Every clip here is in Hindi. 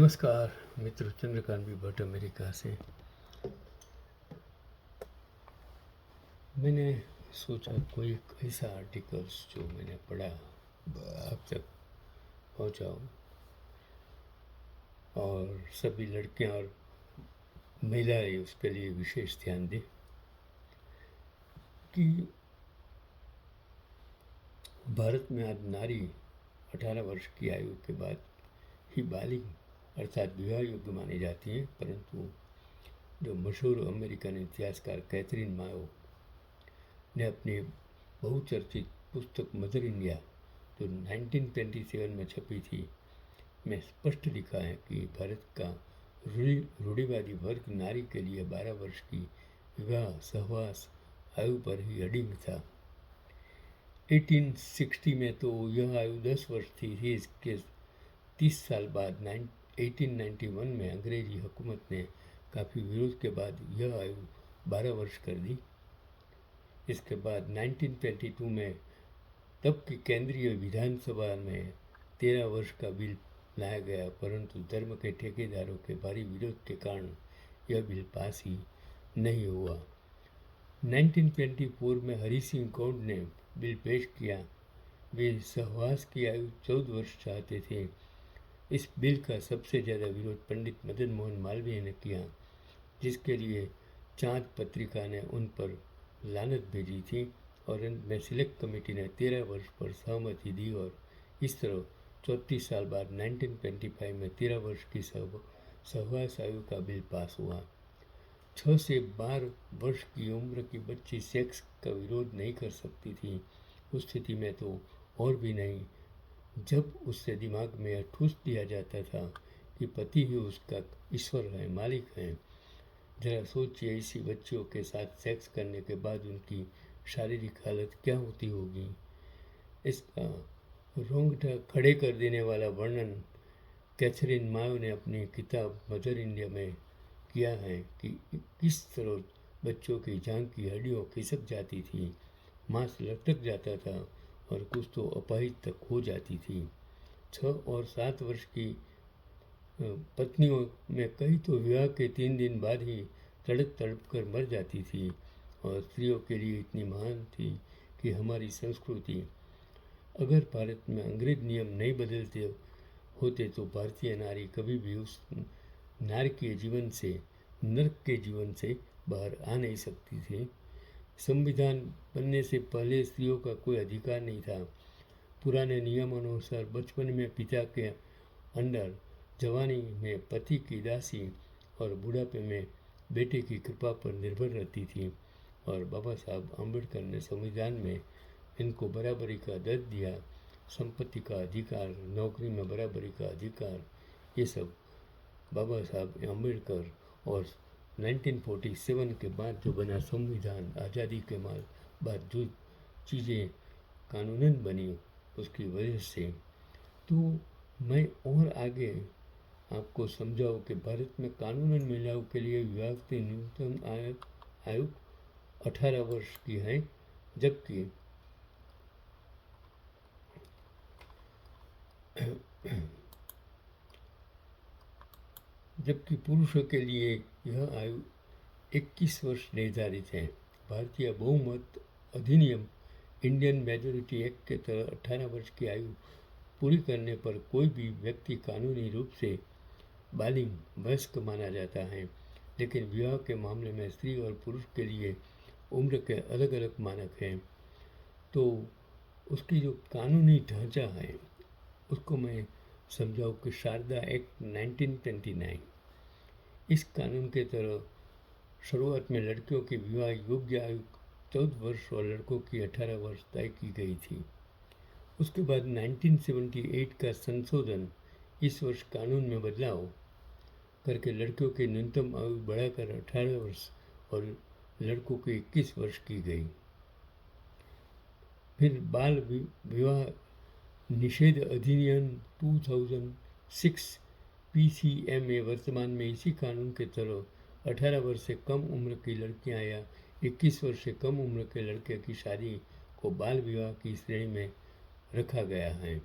नमस्कार मित्र, चंद्रकांत भी भट्ट अमेरिका से। मैंने सोचा कोई ऐसा आर्टिकल्स जो मैंने पढ़ा आप तक पहुंचाऊं और सभी लड़कियां और महिलाएं उसके लिए विशेष ध्यान दें कि भारत में आज नारी 18 वर्ष की आयु के बाद ही बालिग अर्थात विवाह योग्य मानी जाती हैं, परंतु जो मशहूर अमेरिकन इतिहासकार कैथरीन मायो ने अपनी बहुचर्चित पुस्तक मदर इंडिया जो 1927 में छपी थी में स्पष्ट लिखा है कि भारत का रूढ़िवादी वर्ग नारी के लिए 12 वर्ष की विवाह सहवास आयु पर ही अडिग था। 1860 में तो यह आयु 10 वर्ष थी ही। इसके 30 साल बाद 1891 में अंग्रेजी हुकूमत ने काफ़ी विरोध के बाद यह आयु 12 वर्ष कर दी। इसके बाद 1922 में तब की केंद्रीय विधानसभा में 13 वर्ष का बिल लाया गया, परंतु धर्म के ठेकेदारों के भारी विरोध के कारण यह बिल पास ही नहीं हुआ। 1924 में हरि सिंह गौड़ ने बिल पेश किया। वे सहवास की आयु 14 वर्ष चाहते थे। इस बिल का सबसे ज़्यादा विरोध पंडित मदन मोहन मालवीय ने किया, जिसके लिए चाँद पत्रिका ने उन पर लानत भेजी थी और अंत में सिलेक्ट कमेटी ने 13 वर्ष पर सहमति दी और इस तरह 34 साल बाद 1925 में 13 वर्ष की सहवास आयु का बिल पास हुआ। 6 से 12 वर्ष की उम्र की बच्ची सेक्स का विरोध नहीं कर सकती थी। उस स्थिति में तो और भी नहीं, जब उससे दिमाग में यह ठूस दिया जाता था कि पति ही उसका ईश्वर है, मालिक है। जरा सोचिए, ऐसी बच्चियों के साथ सेक्स करने के बाद उनकी शारीरिक हालत क्या होती होगी। इसका रोंगटा खड़े कर देने वाला वर्णन कैथरीन मायो ने अपनी किताब मदर इंडिया में किया है कि किस तरह बच्चों की जांघ की हड्डियाँ खिसक जाती थी, मांस लटक जाता था और कुछ तो अपाहिज तक हो जाती थी। 6 और 7 वर्ष की पत्नियों में कई तो विवाह के 3 दिन बाद ही तड़प तड़प कर मर जाती थी और स्त्रियों के लिए इतनी महान थी कि हमारी संस्कृति। अगर भारत में अंग्रेज नियम नहीं बदलते होते तो भारतीय नारी कभी भी उस नारकीय जीवन से, नरक के जीवन से बाहर आ नहीं सकती थी। संविधान बनने से पहले स्त्रियों का कोई अधिकार नहीं था। पुराने नियमानुसार बचपन में पिता के अंडर, जवानी में पति की दासी और बुढ़ापे में बेटे की कृपा पर निर्भर रहती थी। और बाबा साहब अम्बेडकर ने संविधान में इनको बराबरी का दर्ज दिया, संपत्ति का अधिकार, नौकरी में बराबरी का अधिकार। ये सब बाबा साहब अम्बेडकर और 1947 के बाद जो बना संविधान, आज़ादी के बाद जो चीज़ें कानूनन बनी उसकी वजह से। तो मैं और आगे आपको समझाऊँ कि भारत में कानूनन महिलाओं के लिए विवाह की न्यूनतम आयु 18 वर्ष की है, जबकि पुरुषों के लिए यह आयु 21 वर्ष निर्धारित है। भारतीय बहुमत अधिनियम इंडियन मेजोरिटी एक्ट के तहत 18 वर्ष की आयु पूरी करने पर कोई भी व्यक्ति कानूनी रूप से बालिग वयस्क माना जाता है, लेकिन विवाह के मामले में स्त्री और पुरुष के लिए उम्र के अलग अलग मानक हैं। तो उसकी जो कानूनी ढांचा है उसको मैं समझाऊँ कि शारदा एक्ट 1929, इस कानून के तहत शुरुआत में लड़कियों की विवाह योग्य आयु 14 वर्ष और लड़कों की 18 वर्ष तय की गई थी। उसके बाद 1978 का संशोधन इस वर्ष कानून में बदलाव करके लड़कियों की न्यूनतम आयु बढ़ाकर 18 वर्ष और लड़कों की 21 वर्ष की गई। फिर बाल विवाह निषेध अधिनियम 2006 PCMA वर्तमान में इसी कानून के तहत 18 वर्ष से कम उम्र की लड़कियां या 21 वर्ष से कम उम्र के लड़के की शादी को बाल विवाह की श्रेणी में रखा गया है।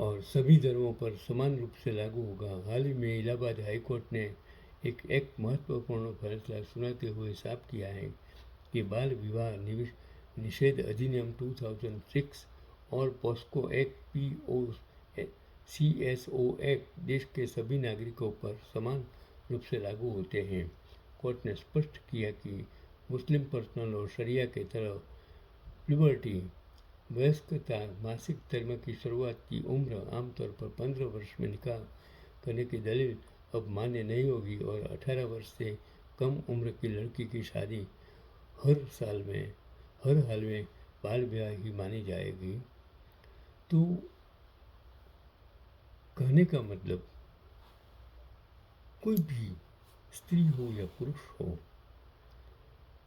और सभी धर्मों पर समान रूप से लागू होगा। हाल ही में इलाहाबाद हाई कोर्ट ने एक महत्वपूर्ण फैसला सुनाते हुए साफ किया है कि बाल विवाह निषेध अधिनियम 2006 और पॉस्को एक्ट CSO एक्ट देश के सभी नागरिकों पर समान रूप से लागू होते हैं। कोर्ट ने स्पष्ट किया कि मुस्लिम पर्सनल और शरिया के तरह प्यूबर्टी वयस्कता मासिक धर्म की शुरुआत की उम्र आमतौर पर 15 वर्ष में निकाह करने की दलील अब मान्य नहीं होगी और 18 वर्ष से कम उम्र की लड़की की शादी हर हाल में बाल विवाह ही मानी जाएगी। तो कहने का मतलब कोई भी स्त्री हो या पुरुष हो,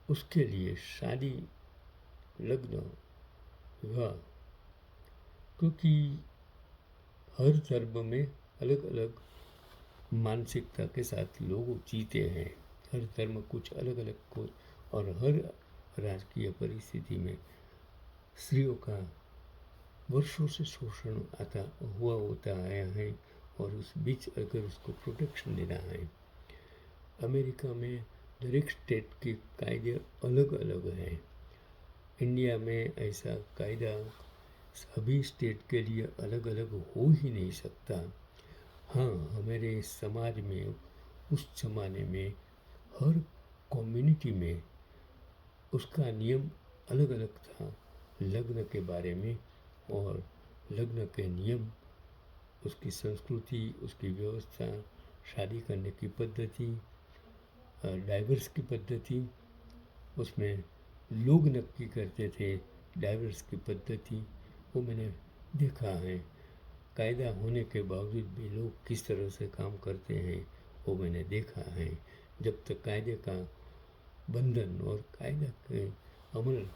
उसके लिए शादी, लग्न, विवाह, क्योंकि हर धर्म में अलग अलग मानसिकता के साथ लोग जीते हैं। हर धर्म कुछ अलग अलग को, और हर राजकीय परिस्थिति में स्त्रियों का वर्षों से शोषण होता आया है और उस बीच अगर उसको प्रोटेक्शन देना है। अमेरिका में दरेक स्टेट के कायदे अलग अलग हैं। इंडिया में ऐसा कायदा सभी स्टेट के लिए अलग अलग हो ही नहीं सकता। हाँ, हमारे समाज में उस जमाने में हर कम्युनिटी में उसका नियम अलग अलग था लग्न के बारे में, और लग्न के नियम, उसकी संस्कृति, उसकी व्यवस्था, शादी करने की पद्धति, डाइवर्स की पद्धति, उसमें लोग नक्की करते थे डाइवर्स की पद्धति, वो मैंने देखा है। कायदा होने के बावजूद भी लोग किस तरह से काम करते हैं वो मैंने देखा है। जब तक कायदे का बंधन और कायदा के अमल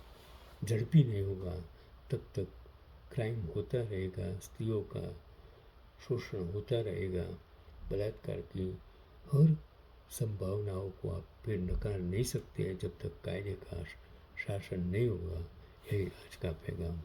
झड़पी नहीं होगा तब तक क्राइम होता रहेगा, स्त्रियों का शोषण होता रहेगा। बलात्कार की हर संभावनाओं को आप फिर नकार नहीं सकते हैं जब तक कायदे का शासन नहीं होगा। यही आज का पैगाम।